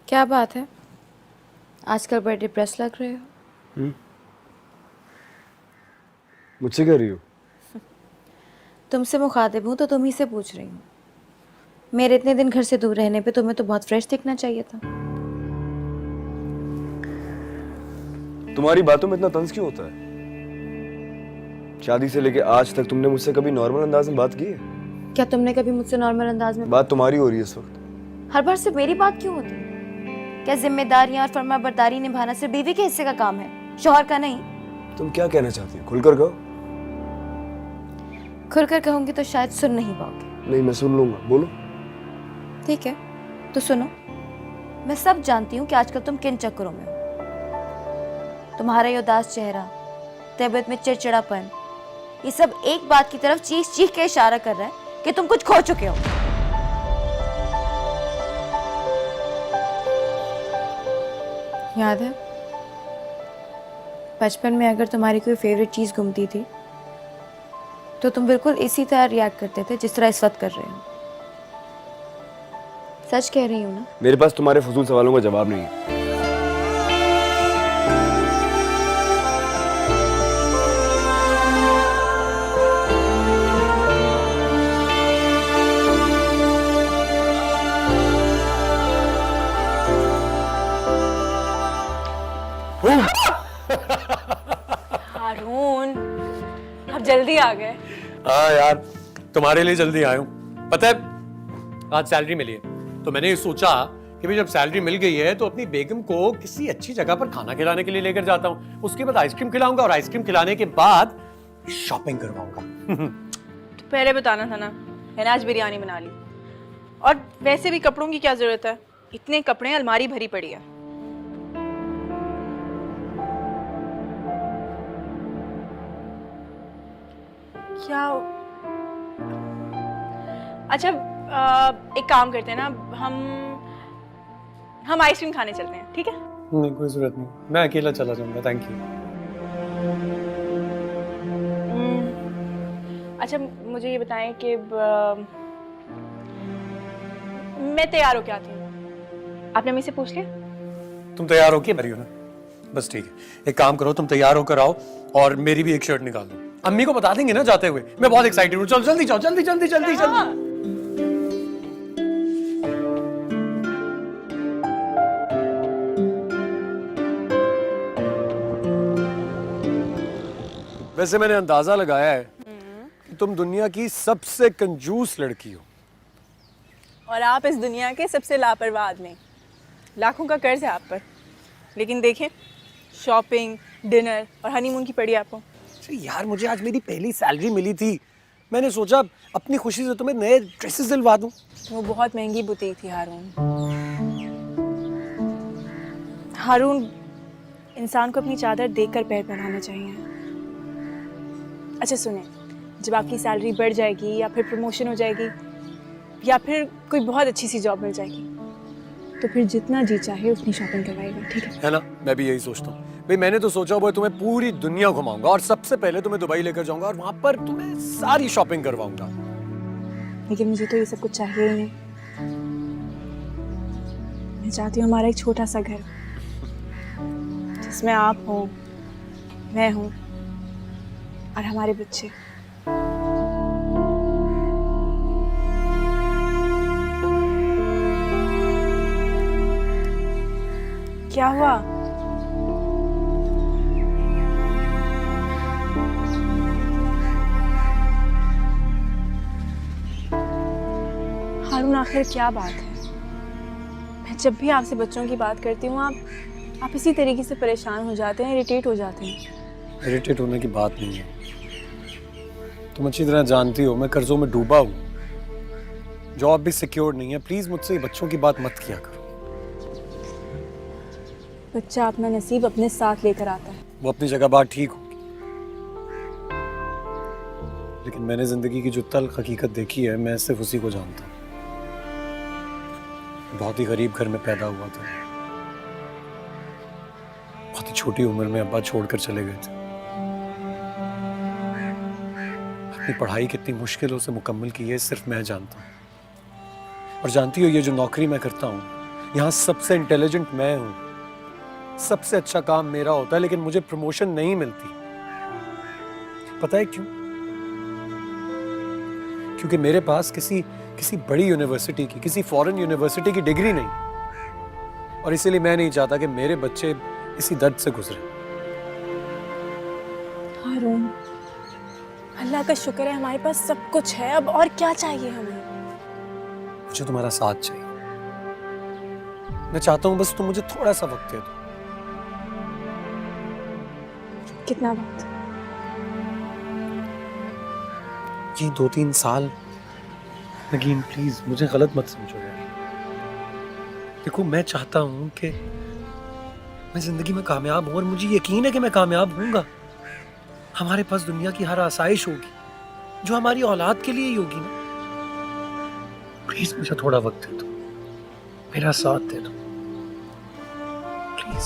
क्या बात है? आजकल बड़े डिप्रेस लग रहे हो। मुझसे कह रही हो? तुमसे मुखातिब हूँ तो तुम ही से पूछ रही हूँ। मेरे इतने दिन घर से दूर रहने पे तुम्हें तो बहुत फ्रेश दिखना चाहिए था। तुम्हारी बातों में इतना तंज क्यों होता है? शादी से लेके आज तक तुमने मुझसे कभी नॉर्मल अंदाज में बात की है? क्या तुमने कभी मुझसे नॉर्मल अंदाज में बात तुम्हारी हो रही है इस वक्त। हर बार सिर्फ मेरी बात क्यों होती है? क्या जिम्मेदारियां और फर्माबरदारी निभाना सिर्फ बीवी के हिस्से का काम है, शौहर का नहीं? तुम क्या कहना चाहती हो? खुलकर कहो। खुलकर कहूंगी तो शायद सुन नहीं पाओगे। नहीं, मैं सुन लूंगा, बोलो। ठीक है तो सुनो। मैं सब जानती हूँ कि आजकल तुम किन चक्करों में हो। तुम्हारा ये उदास चेहरा, तबीयत में चिड़चिड़ापन, ये सब एक बात की तरफ चीख चीख के इशारा कर रहा है कि तुम कुछ खो चुके हो। याद है बचपन में अगर तुम्हारी कोई फेवरेट चीज गुमती थी तो तुम बिल्कुल इसी तरह रिएक्ट करते थे जिस तरह इस वक्त कर रहे हो। सच कह रही हूँ ना? मेरे पास तुम्हारे फजूल सवालों का जवाब नहीं है। हारून, आप जल्दी आ गए। हाँ यार, तुम्हारे लिए जल्दी आया हूँ। पता है आज सैलरी मिली है तो मैंने ये सोचा कि भाई जब सैलरी मिल गई है तो अपनी बेगम को किसी अच्छी जगह पर खाना खिलाने के लिए लेकर जाता हूँ। उसके बाद आइसक्रीम खिलाऊंगा और आइसक्रीम खिलाने के बाद शॉपिंग करवाऊंगा। तो पहले बताना था ना, मैंने आज बिरयानी बना ली। और वैसे भी कपड़ों की क्या जरूरत है, इतने कपड़े अलमारी भरी पड़ी है। क्या अच्छा, एक काम करते हैं ना, हम आइसक्रीम खाने चलते हैं, ठीक है? नहीं, कोई जरूरत नहीं, मैं अकेला चला जाऊंगा। Thank you. अच्छा मुझे ये बताएं कि मैं तैयार हो क्या आती हूँ? आपने मुझसे पूछ लिया? तुम तैयार हो के भरी हो ना? बस ठीक है, एक काम करो, तुम तैयार होकर आओ और मेरी भी एक शर्ट निकाल दो। अम्मी को बता देंगे ना जाते हुए। मैं बहुत एक्साइटेड हूँ। चलो जल्दी जाओ, जल्दी जल्दी जल्दी जल्दी। वैसे मैंने अंदाजा लगाया है कि तुम दुनिया की सबसे कंजूस लड़की हो। और आप इस दुनिया के सबसे लापरवाह आदमी। लाखों का कर्ज है आप पर, लेकिन देखें शॉपिंग, डिनर और हनीमून की पड़ी आपको। यार मुझे आज मेरी पहली सैलरी मिली थी, मैंने सोचा अपनी खुशी से तुम्हें नए ड्रेसेस दिलवा दूं। वो बहुत महंगी बुटीक थी हारून। हारून, इंसान को अपनी चादर देखकर पैर फैलाना चाहिए। अच्छा सुने, जब आपकी सैलरी बढ़ जाएगी या फिर प्रमोशन हो जाएगी या फिर कोई बहुत अच्छी सी जॉब मिल जाएगी तो फिर जितना जी चाहे उतनी शॉपिंग करवाएगा, ठीक है ना? मैं भी यही सोचता हूँ भाई। मैंने तो सोचा हुआ तुम्हें पूरी दुनिया घुमाऊंगा और सबसे पहले तुम्हें दुबई लेकर जाऊंगा और वहां पर तुम्हें सारी शॉपिंग करवाऊंगा। लेकिन मुझे तो ये सब कुछ चाहिए ही नहीं। मैं चाहती हूँ हमारा एक छोटा सा घर जिसमें आप हो, मैं हूँ और हमारे बच्चे। क्या हुआ? हारून, आखिर क्या बात है? मैं जब भी आपसे बच्चों की बात करती हूँ आप इसी तरीके से परेशान हो जाते हैं, इरिटेट हो जाते हैं। इरिटेट होने की बात नहीं है। तुम अच्छी तरह जानती हो मैं कर्जों में डूबा हूँ, जॉब भी सिक्योर नहीं है। प्लीज मुझसे बच्चों की बात मत किया करो। बच्चा अपना नसीब अपने साथ लेकर आता है। वो अपनी जगह बात ठीक होगी, लेकिन मैंने जिंदगी की जो तल्ख हकीकत देखी है मैं सिर्फ उसी को जानता हूँ। बहुत ही गरीब घर में पैदा हुआ था, बहुत ही छोटी उम्र में अब्बा छोड़कर चले गए थे। अपनी पढ़ाई कितनी मुश्किलों से मुकम्मल की है सिर्फ मैं जानता हूँ। और जानती हो ये जो नौकरी मैं करता हूँ यहाँ सबसे इंटेलिजेंट मैं हूं, सबसे अच्छा काम मेरा होता है, लेकिन मुझे प्रमोशन नहीं मिलती। पता है क्यों? क्योंकि मेरे पास किसी बड़ी यूनिवर्सिटी की, किसी फॉरेन यूनिवर्सिटी की डिग्री नहीं, और इसीलिए मैं नहीं चाहता कि मेरे बच्चे इसी दर्द से गुजरे। हारून, अल्लाह का शुक्र है हमारे पास सब कुछ है, अब और क्या चाहिए हमें? मुझे तुम्हारा साथ चाहिए। मैं चाहता हूं बस तुम मुझे थोड़ा सा वक्त दे दो। कितना वक्त? ये 2-3 साल। नगीन प्लीज मुझे गलत मत समझो यार। देखो मैं चाहता हूं कि मैं जिंदगी में कामयाब हूं, और मुझे यकीन है कि मैं कामयाब होऊंगा। हमारे पास दुनिया की हर आसाइश होगी जो हमारी औलाद के लिए ही होगी ना। प्लीज मुझे थोड़ा वक्त दे दो, मेरा साथ दे दो प्लीज।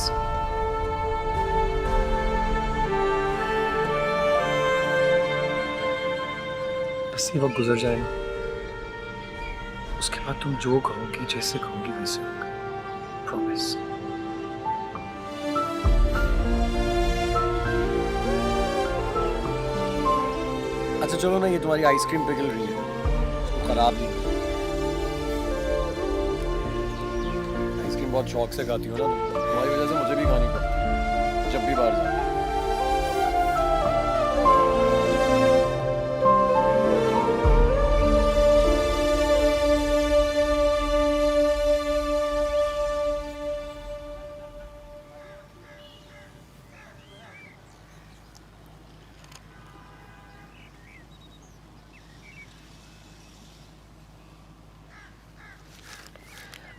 बस ये वक्त गुजर जाए ना, उसके बाद तुम जो कहोगी, जैसे कहोगी वैसे होगा। प्रॉमिस। अच्छा चलो ना, ये तुम्हारी आइसक्रीम पिघल रही है, इसको खराब नहीं। आइसक्रीम बहुत शौक से खाती हो ना तुम, तुम्हारी वजह से मुझे भी खानी पड़ती है जब भी बाहर जाती।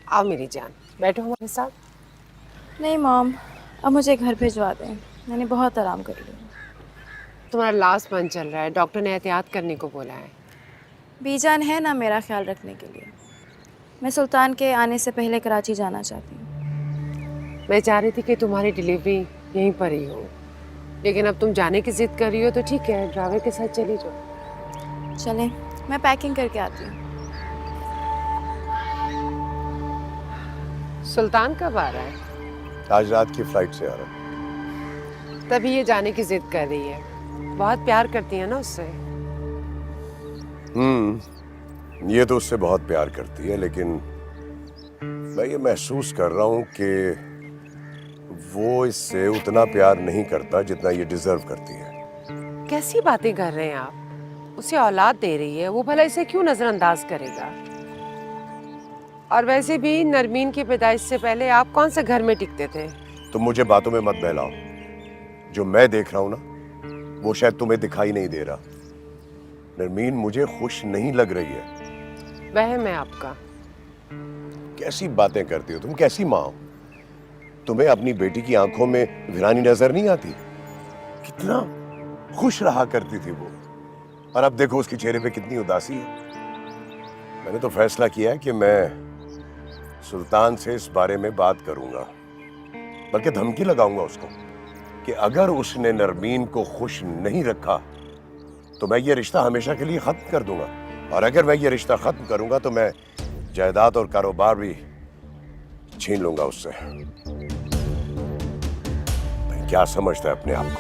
आओ मेरी जान, बैठो हमारे साथ। नहीं मॉम, अब मुझे घर भिजवा दें, मैंने बहुत आराम कर लिया। तुम्हारा लास्ट मंथ चल रहा है, डॉक्टर ने एहतियात करने को बोला है। बीजान है ना मेरा ख्याल रखने के लिए। मैं सुल्तान के आने से पहले कराची जाना चाहती हूँ। मैं चाह रही थी कि तुम्हारी डिलीवरी यहीं पर ही हो, लेकिन अब तुम जाने की जिद कर रही हो तो ठीक है, ड्राइवर के साथ चली जाओ। चलें, मैं पैकिंग करके आती हूँ। सुल्तान कब आ रहा है? आज रात की फ्लाइट से आ रहा हूँ। तभी ये जाने की जिद कर रही है। बहुत प्यार करती है ना उससे। ये तो उससे बहुत प्यार करती है, लेकिन मैं ये महसूस कर रहा हूँ कि वो इससे उतना प्यार नहीं करता जितना ये डिजर्व करती है। कैसी बातें कर रहे हैं आप? उसे औलाद दे रही है, वो भला इसे क्यों नजरअंदाज करेगा? और वैसे भी नरमीन की पैदाइश से पहले आप कौन से घर में टिकते थे? तुम मुझे बातों में मत बहलाओ। जो मैं देख रहा हूं ना, वो शायद तुम्हें दिखाई नहीं दे रहा। नरमीन मुझे खुश नहीं लग रही है। वहम है आपका। कैसी बातें करती हो तुम, कैसी माँ हो? तुम्हें अपनी बेटी की आंखों में वीरानी नजर नहीं आती? कितना खुश रहा करती थी वो, और अब देखो उसके चेहरे पे कितनी उदासी है। मैंने तो फैसला किया है कि मैं सुल्तान से इस बारे में बात करूंगा, बल्कि धमकी लगाऊंगा उसको कि अगर उसने नरमीन को खुश नहीं रखा तो मैं ये रिश्ता हमेशा के लिए खत्म कर दूंगा। और अगर मैं ये रिश्ता खत्म करूंगा तो मैं जायदाद और कारोबार भी छीन लूंगा उससे। क्या समझता है अपने आप को?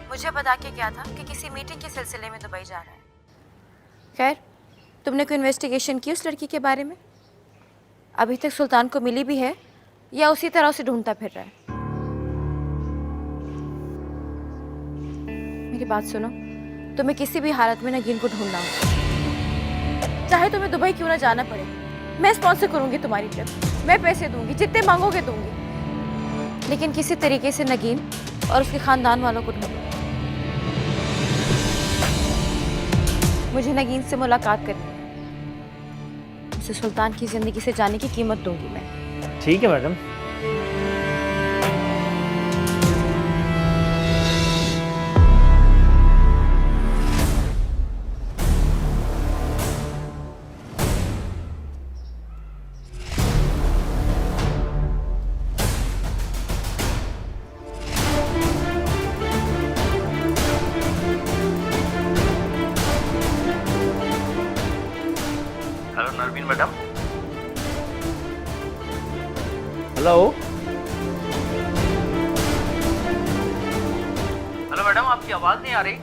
मुझे बता के क्या था कि किसी मीटिंग के सिलसिले में दुबई जा रहा है। खैर, तुमने कोई इन्वेस्टिगेशन की उस लड़की के बारे में? अभी तक सुल्तान को मिली भी है या उसी तरह उसे ढूंढता फिर रहा है? मेरी बात सुनो, तुम्हें किसी भी हालत में नगीन को ढूंढना होगा, चाहे तुम्हें दुबई क्यों ना जाना पड़े। मैं स्पॉन्सर करूंगी तुम्हारी ट्रिप, मैं पैसे दूंगी, जितने मांगोगे दूंगी, लेकिन किसी तरीके से नगीन और उसके खानदान वालों को ढूंढो। मुझे नगीन से मुलाकात करनी है, उसे सुल्तान की जिंदगी से जाने की कीमत दूंगी मैं। ठीक है मैडम। हेलो हेलो मैडम, आपकी आवाज नहीं आ रही।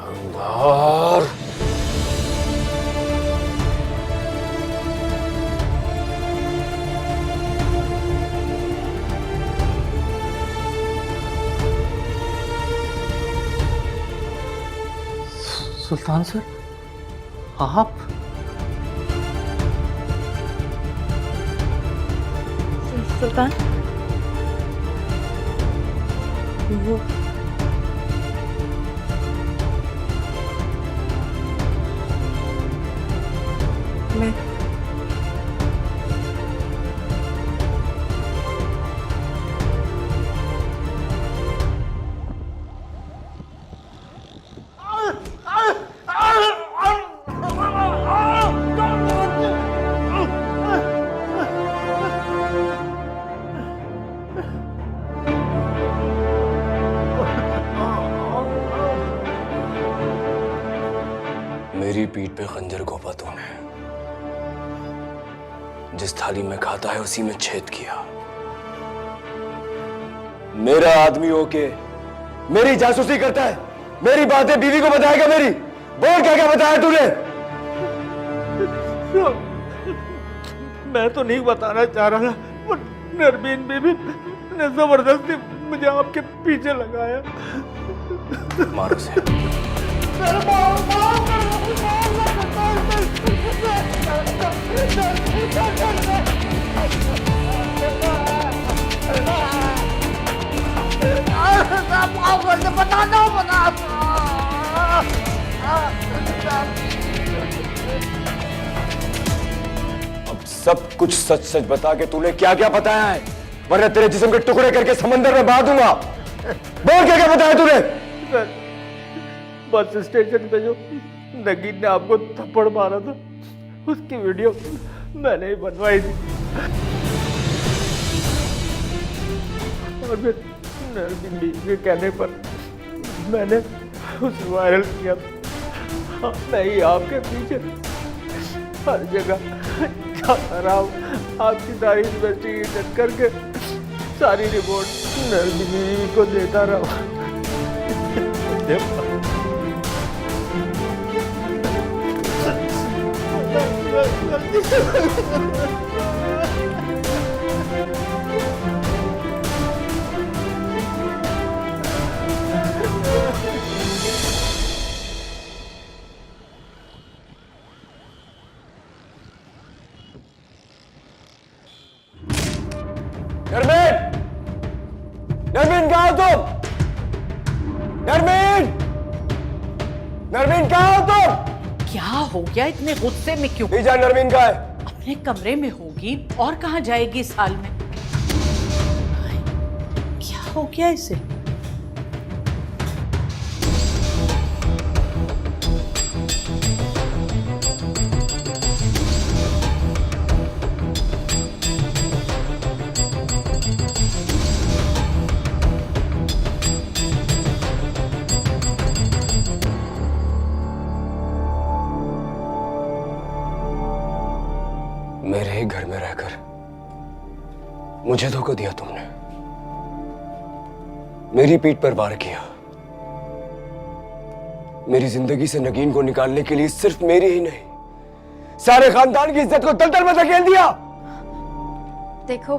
अंधार। सुल्तान सर, आप? सुल्तान, वो मैं मेरी पीठ पे खंजर घोंपा तूने। जिस थाली में खाता है उसी में छेद किया। मेरा आदमी होके मेरी जासूसी करता है, मेरी बातें बीवी को बताएगा मेरी। बोल क्या क्या बताया तूने? मैं तो नहीं बताना चाह रहा था, पर नरमीन बीबी ने जबरदस्ती मुझे आपके पीछे लगाया। मारो से। अब सब कुछ सच सच बता के तूने क्या क्या बताया है, वरना तेरे जिस्म के टुकड़े करके समंदर में बहा दूंगा। बोल क्या क्या बताया तूने? सर, बस स्टेशन पे जो नगीन ने आपको थप्पड़ मारा था, उसकी वीडियो मैंने ही बनवाई थी। और फिर नरमीन बीबी के कहने पर मैंने उसे वायरल किया। मैं ही आपके पीछे हर जगह जाता रहा हूँ, आपकी सारी इन्वेस्टिगेशन करके सारी रिपोर्ट नरमीन बीबी को देता रहा। नरमीन! नरमीन कहाँ हो तुम? नरमीन! नरमीन कहाँ हो तुम? क्या हो गया? इतने गुस्से में क्यों? नहीं जान नरमीन कहाँ है? अपने कमरे में होगी, और कहाँ जाएगी इस हाल में? क्या हो गया इसे? मेरे ही घर में रहकर मुझे धोखा दिया तुमने, मेरी पीठ पर वार किया। मेरी जिंदगी से नगीन को निकालने के लिए सिर्फ मेरी ही नहीं, सारे खानदान की इज्जत को दलदल में धकेल दिया। देखो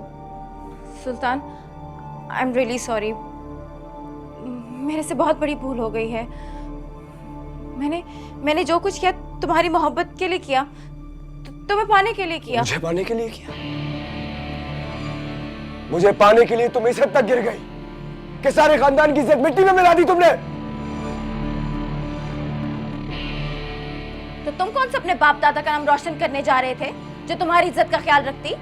सुल्तान, आई एम रियली सॉरी। मेरे से बहुत बड़ी भूल हो गई है। मैंने जो कुछ किया तुम्हारी मोहब्बत के लिए किया, तुम्हें पाने के लिए किया। मुझे पाने के लिए किया? मुझे पाने के लिए तुम इस हद तक गिर गई कि सारे खानदान की इज्जत मिट्टी में मिला दी तुमने। तो तुम कौन से अपने बाप दादा का नाम रोशन करने जा रहे थे जो तुम्हारी इज्जत का ख्याल रखती?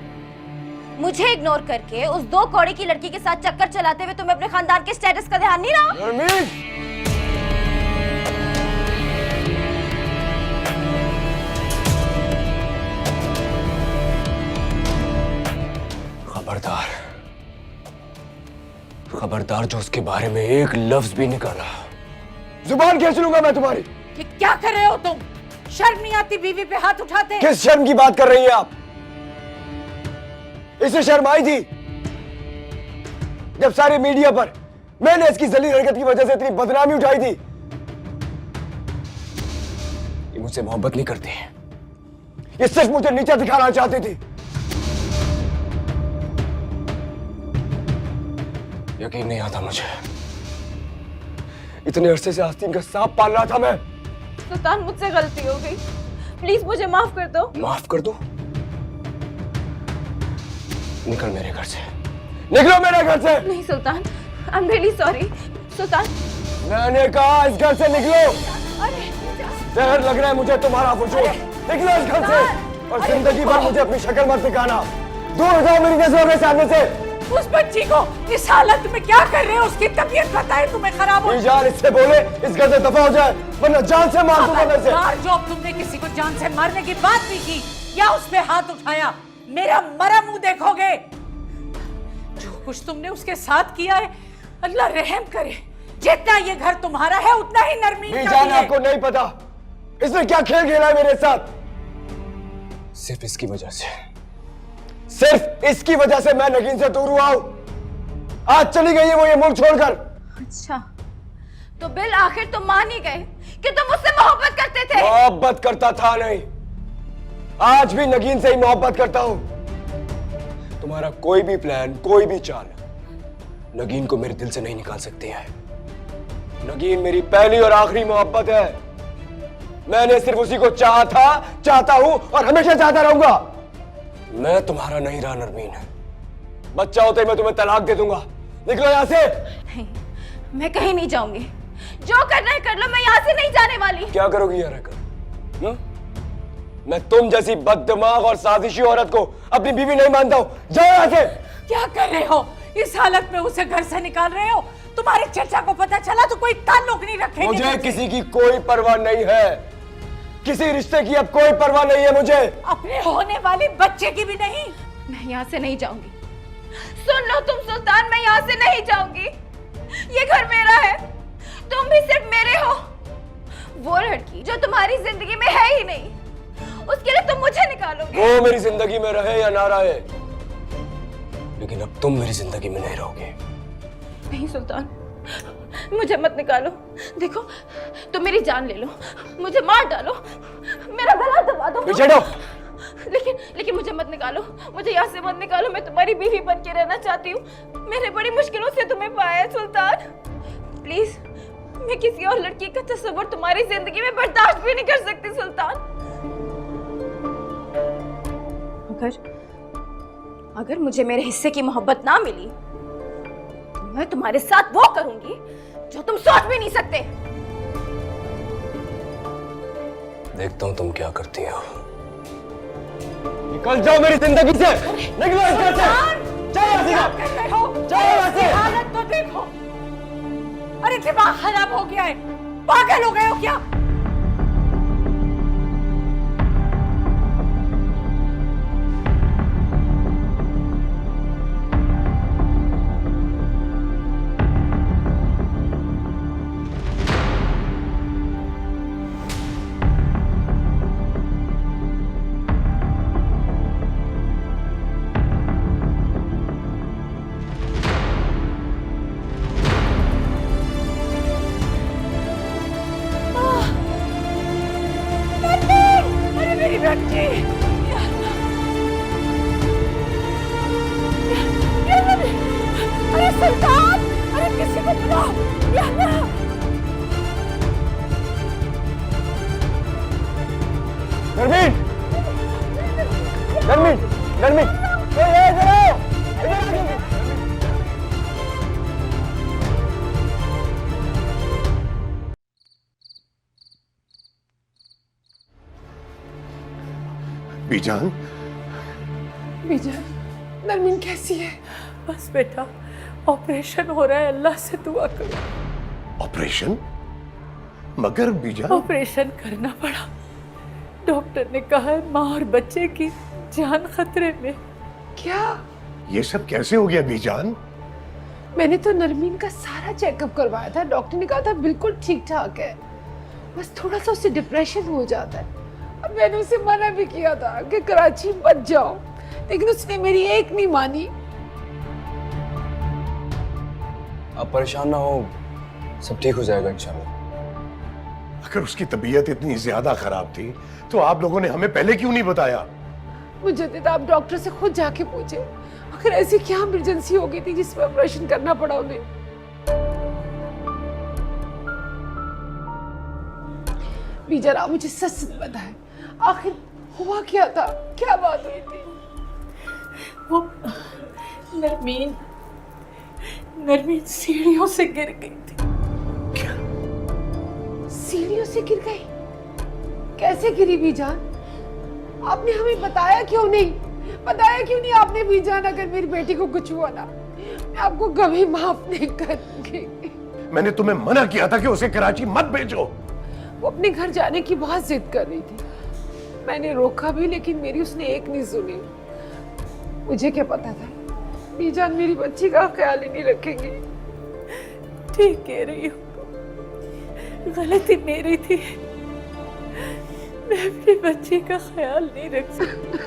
मुझे इग्नोर करके उस 2 कौड़ी की लड़की के साथ चक्कर चलाते हुए तुम्हें अपने खानदान के स्टेटस का ध्यान नहीं रहा? खबरदार, खबरदार जो उसके बारे में एक लफ्ज भी निकाला, जुबान खींच लूंगा मैं तुम्हारी। ये क्या कर रहे हो तुम? शर्म नहीं आती बीवी पे हाथ उठाते? किस शर्म की बात कर रही हैं आप? इसे शर्म आई थी जब सारे मीडिया पर मैंने इसकी जलील हरकत की वजह से इतनी बदनामी उठाई थी। ये मुझसे मोहब्बत नहीं करती, ये सिर्फ मुझे नीचा दिखाना चाहती थी। यकीन नहीं आता मुझे, इतने अरसे से आस्तीन का सांप पाल रहा था मैं। सुल्तान, मुझसे गलती हो गई, प्लीज मुझे माफ कर दो। माफ कर दो? निकल मेरे घर से, निकलो मेरे घर से। नहीं सुल्तान, आई एम रियली सॉरी। सुल्तान, मैंने कहा इस घर से निकलो। अरे जहर लग रहा है मुझे तुम्हारा वजूद। निकलो इस घर से और जिंदगी भर मुझे अपनी शक्ल मत दिखाना। दूर हो जाओ मेरी नजरों के सामने से। उस बच्ची को इस हालत में क्या कर रहे हो? उसकी तबीयत बताए तुम्हें खराब हो। जान इससे बोले इस घर से दफा हो जाए, वरना जान से मार दूंगा मैं इसे। बार जो तुमने किसी को जान से मारने की बात भी की या उस पे हाथ उठाया, मेरा मरा मुंह देखोगे। जो कुछ तुमने उसके साथ किया है, अल्लाह रहम करे। जितना ये घर तुम्हारा है उतना ही नरमीन का जान भी है। आपको नहीं पता इसने क्या खेल खेला है मेरे साथ। सिर्फ इसकी वजह से, सिर्फ इसकी वजह से मैं नगीन से दूर हुआ हूं। आज चली गई है वो ये मुल्क छोड़कर। अच्छा, तो बिल आखिर तुम मान ही गए कि तुम मुझसे मोहब्बत करते थे। मोहब्बत करता था नहीं, आज भी नगीन से ही मोहब्बत करता हूं। तुम्हारा कोई भी प्लान, कोई भी चाल नगीन को मेरे दिल से नहीं निकाल सकती है। नगीन मेरी पहली और आखिरी मोहब्बत है। मैंने सिर्फ उसी को चाहा था, चाहता हूं और हमेशा चाहता रहूंगा। मैं तुम्हारा नहीं रहा नरमीन, बच्चा होते ही मैं तुम्हें तलाक दे दूंगा। निकलो यहां से। नहीं, मैं कहीं नहीं जाऊंगी। जो करना है कर लो, मैं यहाँ से नहीं जाने वाली। क्या करोगी यहाँ रहकर? मैं तुम जैसी बददिमाग और साजिशी औरत को अपनी बीवी नहीं मानता हूँ। जाओ यहाँ से। क्या कर रहे हो? इस हालत में उसे घर से निकाल रहे हो? तुम्हारे चचा को पता चला तो कोई ताल्लुक नहीं रखेंगे। मुझे किसी की कोई परवाह नहीं है, किसी रिश्ते की अब कोई परवाह नहीं है मुझे। अपने होने वाले बच्चे की भी नहीं। मैं यहाँ से नहीं जाऊंगी। सुन लो तुम सुल्तान, मैं यहाँ से नहीं जाऊंगी। ये घर मेरा है, तुम भी सिर्फ मेरे हो। वो लड़की जो तुम्हारी जिंदगी में है ही नहीं, उसके लिए तुम मुझे निकालोगे। वो मेरी जिंदगी में रहे या ना रहे, लेकिन अब तुम मेरी जिंदगी में नहीं रहोगे। नहीं सुल्तान, मुझे मत निकालो। देखो, तुम मेरी जान ले लो, मुझे मार डालो, मेरा गला दबा दो, पीछे हटो। लेकिन मुझे मत निकालो, मुझे यहाँ से मत निकालो। मैं तुम्हारी बीवी बन के रहना चाहती हूँ। मैंने बड़ी मुश्किलों से तुम्हें पाया है सुल्तान। प्लीज, मैं किसी और लड़की का तस्वीर तुम्हारी जिंदगी में बर्दाश्त भी नहीं कर सकती सुल्तान। अगर मुझे मेरे हिस्से की मोहब्बत ना मिली तो मैं तुम्हारे साथ वो करूंगी जो तुम सोच भी नहीं सकते। देखता हूं तुम क्या करती हो। निकल जाओ मेरी जिंदगी से, निकलो इस घर से। चलो यहाँ से, क्या कर रहे हो? चलो यहाँ से। हालत तो देखो। अरे दिमाग खराब हो गया है, पागल हो गए हो क्या? अरे सुल्तान, अरे किसी को बुलाओ। नरमीन, नरमीन, नरमीन, इधर आओ, इधर आओ। बीजान, बीजान, नरमीन कैसी है? बस बेटा, ऑपरेशन हो रहा है, अल्लाह से दुआ करो। ऑपरेशन? मगर बीजान, ऑपरेशन करना पड़ा। डॉक्टर ने कहा है माँ और बच्चे की जान खतरे में। क्या? ये सब कैसे हो गया बीजान? मैंने तो नरमीन का सारा चेकअप करवाया था, डॉक्टर ने कहा था बिल्कुल ठीक ठाक है, बस थोड़ा सा उससे डिप्रेशन हो जाता है। मैंने उसे मना भी किया था कि कराची मत जाओ, लेकिन उसने मेरी एक नहीं मानी। आप परेशान ना हो, सब ठीक हो जाएगा इंशाल्लाह। अगर उसकी तबीयत इतनी ज्यादा खराब थी तो आप लोगों ने हमें पहले क्यों नहीं बताया? मुझे तो आप डॉक्टर से खुद जाके पूछे, आखिर ऐसी क्या इमरजेंसी हो गई थी जिसमें ऑपरेशन करना पड़ा उन्हें। बीजन, आप मुझे सच सच बताएं, आखिर हुआ क्या था, क्या बात हुई थी? वो नरमीन सीढ़ियों से गिर गई थी। सीढ़ियों से गिर गई? कैसे गिरी बीजान? आपने हमें बताया क्यों नहीं? बताया क्यों नहीं आपने बीजान? अगर मेरी बेटी को कुछ हुआ ना, मैं आपको कभी माफ नहीं करूंगी। मैंने तुम्हें मना किया था कि उसे कराची मत भेजो। वो अपने घर जाने की बहुत जिद कर रही थी, मैंने रोका भी, लेकिन मेरी उसने एक नहीं सुनी। मुझे क्या पता था बीजान मेरी बच्ची का ख्याल ही नहीं रखेंगी। ठीक कह रही हो, गलती मेरी थी, मैं अपनी बच्ची का ख्याल नहीं रख सकती।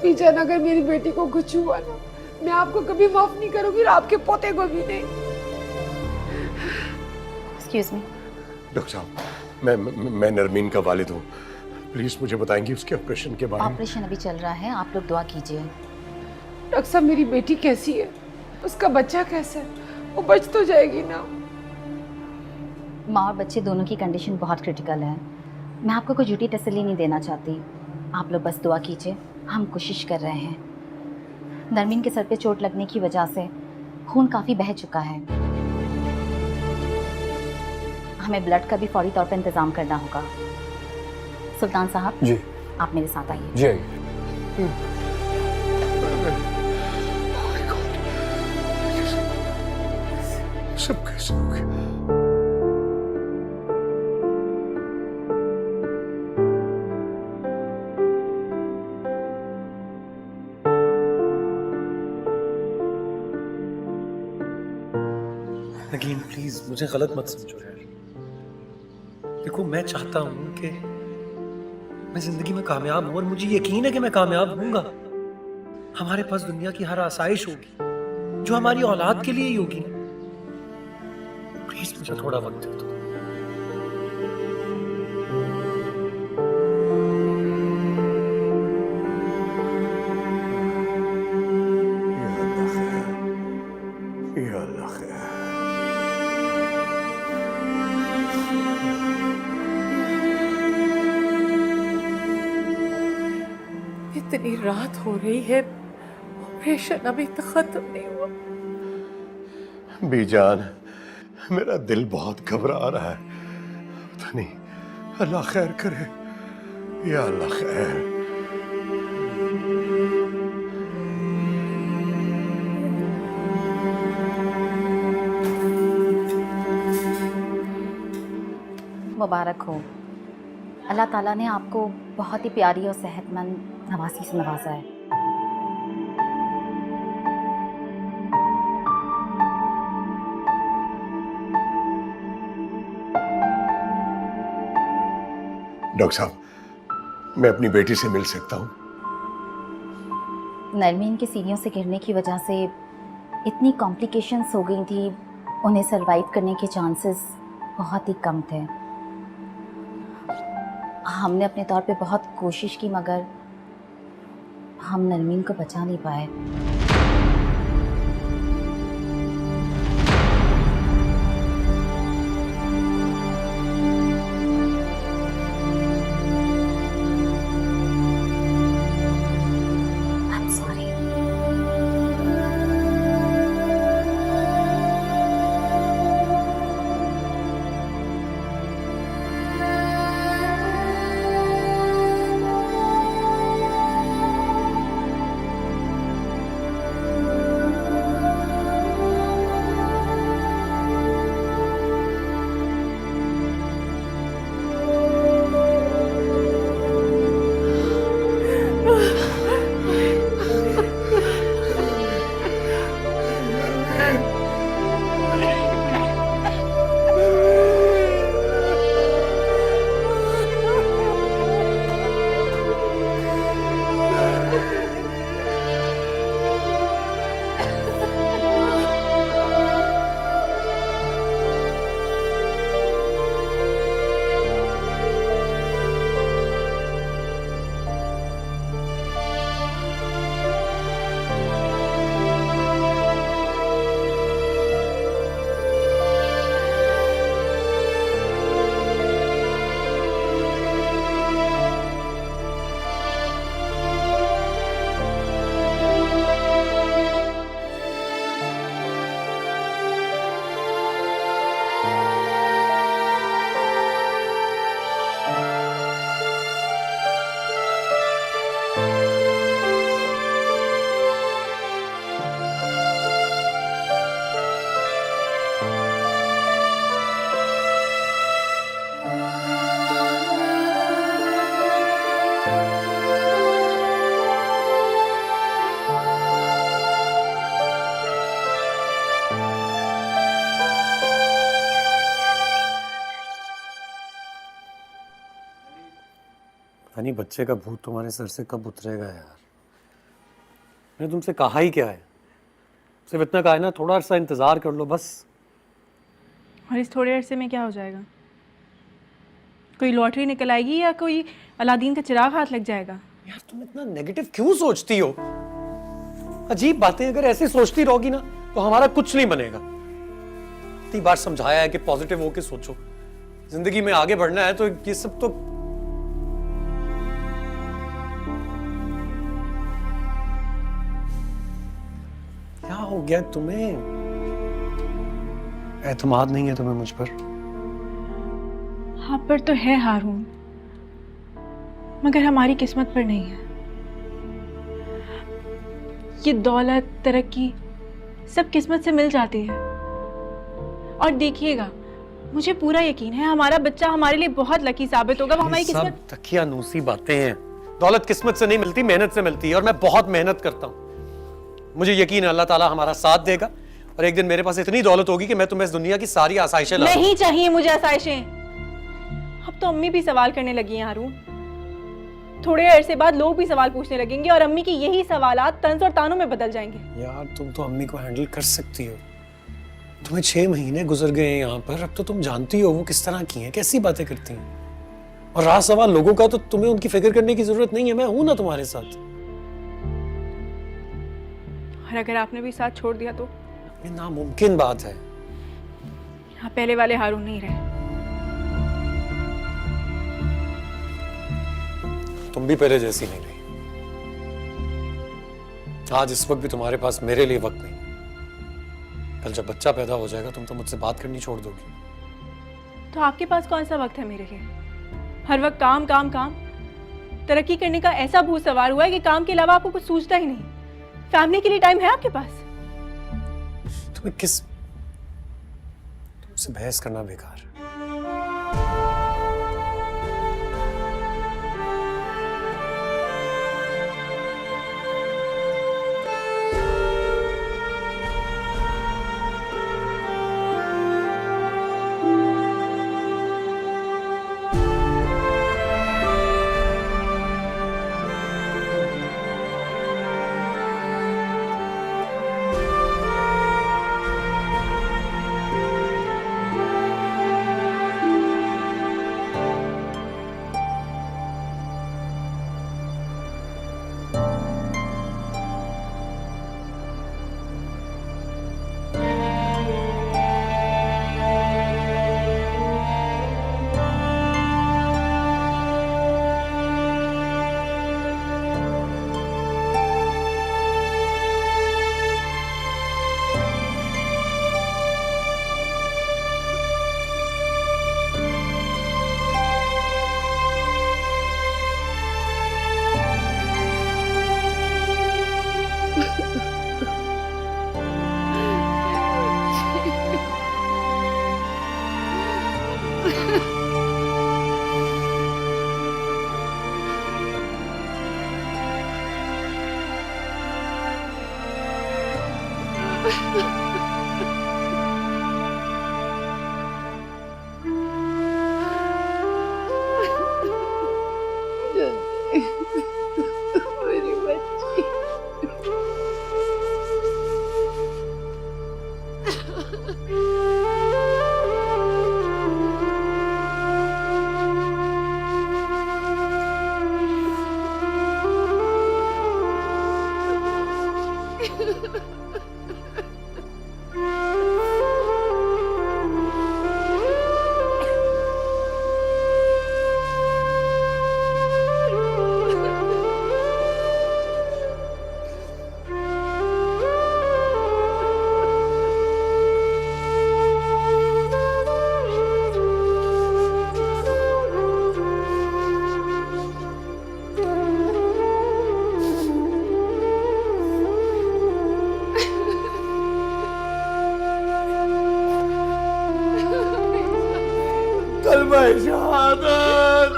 बीजान, अगर मेरी बेटी को कुछ हुआ ना, मैं आपको कभी माफ नहीं करूंगी और आपके पोते को भी नहीं। Excuse me. डॉक्टर साहब, मैं नरमीन का वालिद हूँ, प्लीज मुझे बताएंगी उसके ऑपरेशन के बारे में। ऑपरेशन अभी चल रहा है, आप लोग दुआ कीजिए। डॉक्टर साहब, मेरी बेटी कैसी है? उसका बच्चा कैसा है? वो बच तो जाएगी ना? माँ और बच्चे दोनों की कंडीशन बहुत क्रिटिकल है। मैं आपको कोई झूठी तसल्ली नहीं देना चाहती, आप लोग बस दुआ कीजिए, हम कोशिश कर रहे हैं। नरमीन के सर पे चोट लगने की वजह से खून काफ़ी बह चुका है, हमें ब्लड का भी फौरी तौर पर इंतज़ाम करना होगा। सुल्तान साहब जी, आप मेरे साथ आइए। जी आइए। सब कैसे हो गया? नगीन प्लीज मुझे गलत मत समझो यार। देखो मैं चाहता हूं कि मैं जिंदगी में कामयाब हूं और मुझे यकीन है कि मैं कामयाब होऊंगा। हमारे पास दुनिया की हर आसाइश होगी जो हमारी औलाद के लिए ही होगी। प्लीज मुझे थोड़ा वक्त दे दो। या अल्लाह खैर। इतनी रात हो रही है, ऑपरेशन अभी तक खत्म नहीं हुआ। बीजान, मेरा दिल बहुत घबरा रहा है, पता नहीं, अल्लाह खैर करे, या अल्लाह खैर। मुबारक हो, अल्लाह ताला ने आपको बहुत ही प्यारी और सेहतमंद नवासी से नवाजा है। डॉक्टर साहब, मैं अपनी बेटी से मिल सकता हूँ? नरमीन के सीढ़ियों से गिरने की वजह से इतनी कॉम्प्लिकेशंस हो गई थी, उन्हें सरवाइव करने के चांसेस बहुत ही कम थे। हमने अपने तौर पे बहुत कोशिश की, मगर हम नरमीन को बचा नहीं पाए। I'm sorry. पता नहीं बच्चे का भूत तुम्हारे सर से कब उतरेगा यार। मैंने तुमसे कहा ही क्या है, सिर्फ इतना कहा है ना, थोड़ा सा इंतजार कर लो बस। और इस थोड़े अरसे में क्या हो जाएगा? कोई लॉटरी निकल आएगी या कोई अलादीन का चिराग हाथ लग जाएगा? यार तुम इतना नेगेटिव क्यों सोचती हो? अजीब बातें अगर ऐसे सोचती रहोगी ना तो हमारा कुछ नहीं बनेगा। इतनी बार समझाया है कि पॉजिटिव होके सोचो, जिंदगी में आगे बढ़ना है तो ये सब तो क्या हो गया तुम्हें? एतमाद नहीं है तुम्हें मुझ पर? आप पर तो है हारून, मगर हमारी किस्मत पर नहीं है। ये दौलत, तरक्की सब किस्मत से मिल जाती है। और देखिएगा, मुझे पूरा यकीन है हमारा बच्चा हमारे लिए बहुत लकी साबित होगा। वो हमारी सब किस्मत। तकियानूसी बातें हैं। दौलत किस्मत से नहीं मिलती, मेहनत से मिलती है, और मैं बहुत मेहनत करता हूँ। मुझे यकीन है अल्लाह ताला हमारा साथ देगा और एक दिन मेरे पास इतनी दौलत होगी कि मैं तुम्हें इस दुनिया की सारी आसाइशें ला नहीं चाहिए मुझे आसाइशें। अब तो अम्मी भी सवाल करने लगी हैं हारून। थोड़े अरसे बाद लोग भी सवाल पूछने लगेंगे और अम्मी की यही सवालात तंज और तानों में बदल जाएंगे। यार तुम तो अम्मी को हैंडल कर सकती हो। तुम्हें 6 महीने गुजर गए हैं यहाँ पर, अब तो तुम जानती हो वो किस तरह की हैं, कैसी बातें करती हैं। और रहा सवाल लोगों का, तो तुम्हें उनकी फिक्र करने की जरूरत नहीं है, मैं हूं ना तुम्हारे साथ। और अगर आपने भी साथ छोड़ दिया तो? ये नामुमकिन बात है। यहाँ पहले वाले हारून नहीं रहे। तुम भी पहले जैसी नहीं रही। आज इस वक्त भी तुम्हारे पास मेरे लिए वक्त नहीं। कल जब बच्चा पैदा हो जाएगा तुम तो मुझसे बात करनी छोड़ दोगी। तो आपके पास कौन सा वक्त है मेरे लिए? हर वक्त काम काम काम। तरक्की करने का ऐसा भूत सवार हुआ है कि काम के अलावा आपको कुछ सूझता ही नहीं। फैमिली के लिए टाइम है आपके पास? तुम्हें तुमसे बहस करना बेकार। शहादत,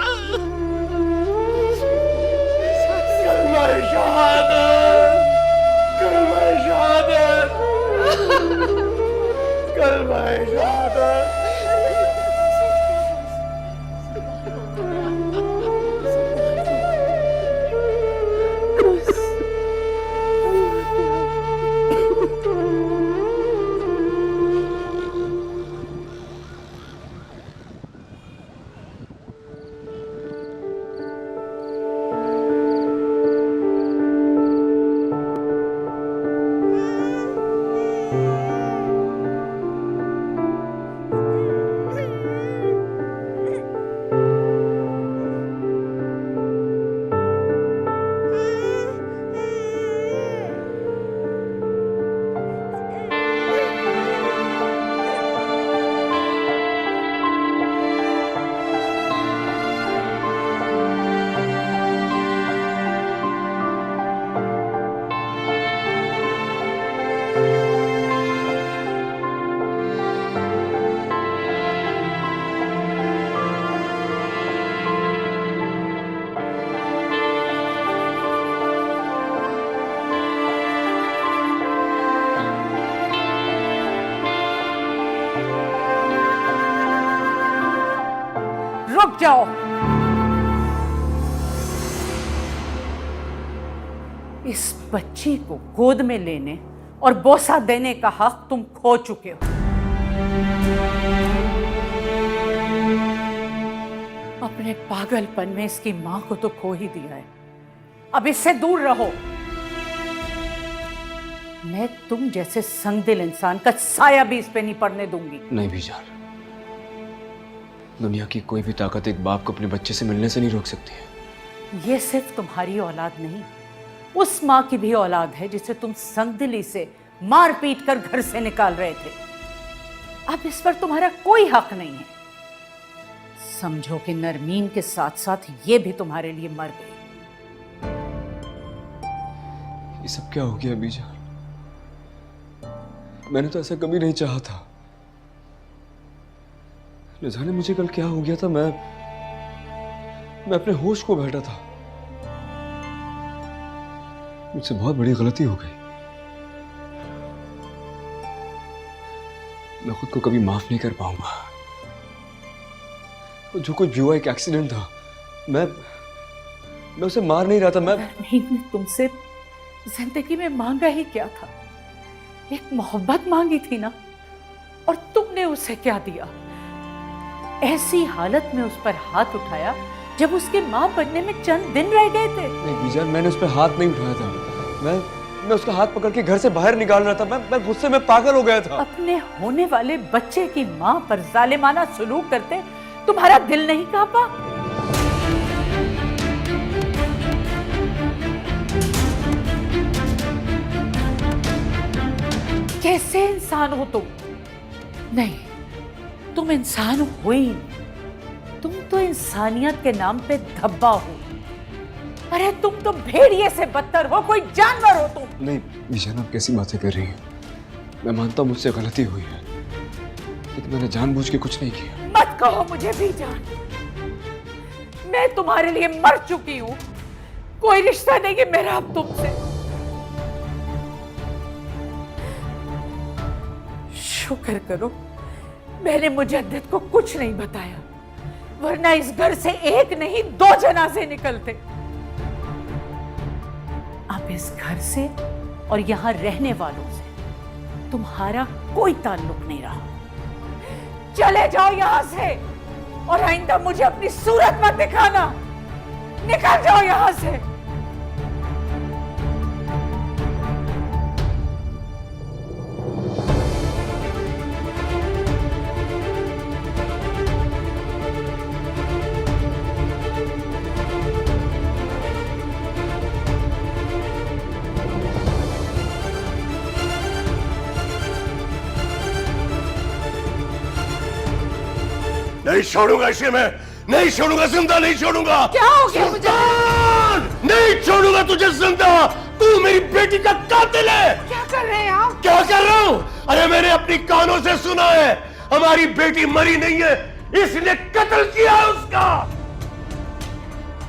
कलमा शहादत, कलमा शहादत, कलमा शहादत। रुक जाओ। इस बच्ची को गोद में लेने और बोसा देने का हक तुम खो चुके हो। अपने पागलपन में इसकी मां को तो खो ही दिया है, अब इससे दूर रहो। मैं तुम जैसे संगदिल इंसान का साया भी इस पे नहीं पड़ने दूंगी। नहीं बीजान, दुनिया की कोई भी ताकत एक बाप को अपने बच्चे से मिलने से नहीं रोक सकती है। ये सिर्फ तुम्हारी औलाद नहीं, उस मां की भी औलाद है जिसे तुम संगदिली से मार पीट कर घर से निकाल रहे थे। अब इस पर तुम्हारा कोई हक नहीं है। समझो कि नरमीन के साथ साथ ये भी तुम्हारे लिए मर गई। ये सब क्या हो गया बीजान? मैंने तो ऐसा कभी नहीं चाहा था। न जाने मुझे कल क्या हो गया था। मैं अपने होश को बैठा था। मुझसे बहुत बड़ी गलती हो गई। मैं खुद को कभी माफ नहीं कर पाऊंगा। जो कुछ भी हुआ एक एक्सीडेंट था। मैं उसे मार नहीं रहा था। नरमीन ने तुमसे जिंदगी में मांगा ही क्या था? एक मोहब्बत मांगी थी ना, और तुमने उसे क्या दिया? ऐसी हालत में उस पर हाथ उठाया जब उसके मां बनने में चंद दिन रह गए थे। नहीं बीजान, मैंने उस पर हाथ नहीं उठाया था। मैं उसका हाथ पकड़ के घर से बाहर निकाल रहा था। मैं गुस्से में पागल हो गया था। अपने होने वाले बच्चे की मां पर जालिमाना सलूक करते तुम्हारा दिल नहीं कांपा? कैसे इंसान हो तुम? नहीं, तुम इंसान हो ही नहीं। तुम तो इंसानियत के नाम पे धब्बा हो। अरे तुम तो भेड़िए से बदतर हो, कोई जानवर हो तुम। नहीं बीजान, आप कैसी बातें कर रही हैं? मैं मानता हूं मुझसे गलती हुई है, लेकिन मैंने जानबूझ के कुछ नहीं किया। मत कहो मुझे भी जान, मैं तुम्हारे लिए मर चुकी हूं। कोई रिश्ता नहीं है मेरा अब तुमसे। शुक्र करो मैंने मुजद्दिद को कुछ नहीं बताया, वरना इस घर से एक नहीं 2 जनाजे निकलते। अब इस घर से और यहां रहने वालों से तुम्हारा कोई ताल्लुक नहीं रहा। चले जाओ यहां से, और आइंदा मुझे अपनी सूरत मत दिखाना। निकल जाओ यहां से। नहीं छोड़ूंगा इसे, मैं नहीं छोड़ूंगा, जिंदा नहीं छोड़ूंगा। क्या हो गया मुझे? सुल्तान! नहीं छोड़ूंगा तुझे जिंदा। तू मेरी बेटी का कातिल है। क्या कर रहे हैं आप? क्या कर रहा हूं? अरे मैंने अपनी कानों से सुना है, हमारी बेटी मरी नहीं है, इसने कत्ल किया उसका।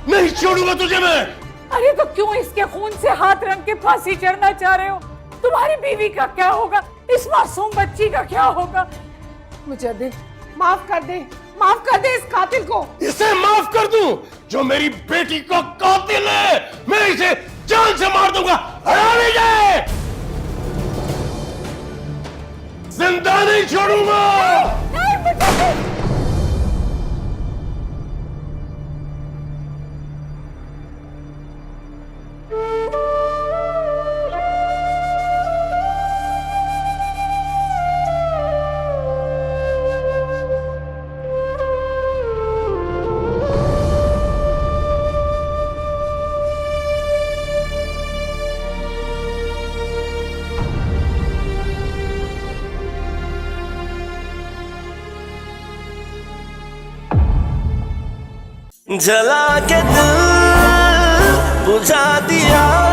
नहीं छोड़ूंगा तुझे मैं। अरे तो क्यों इसके खून से हाथ रंग के फांसी चढ़ना चाह रहे हो? तुम्हारी बीवी का क्या होगा? इस मासूम बच्ची का क्या होगा? मुझे दे, माफ कर दे इस कातिल को। इसे माफ कर दूं जो मेरी बेटी को कातिल है? मैं इसे जान से मार दूंगा। हरामी जाए, जिंदा नहीं छोड़ूंगा। नहीं मुझे जला के दिल बुझा दिया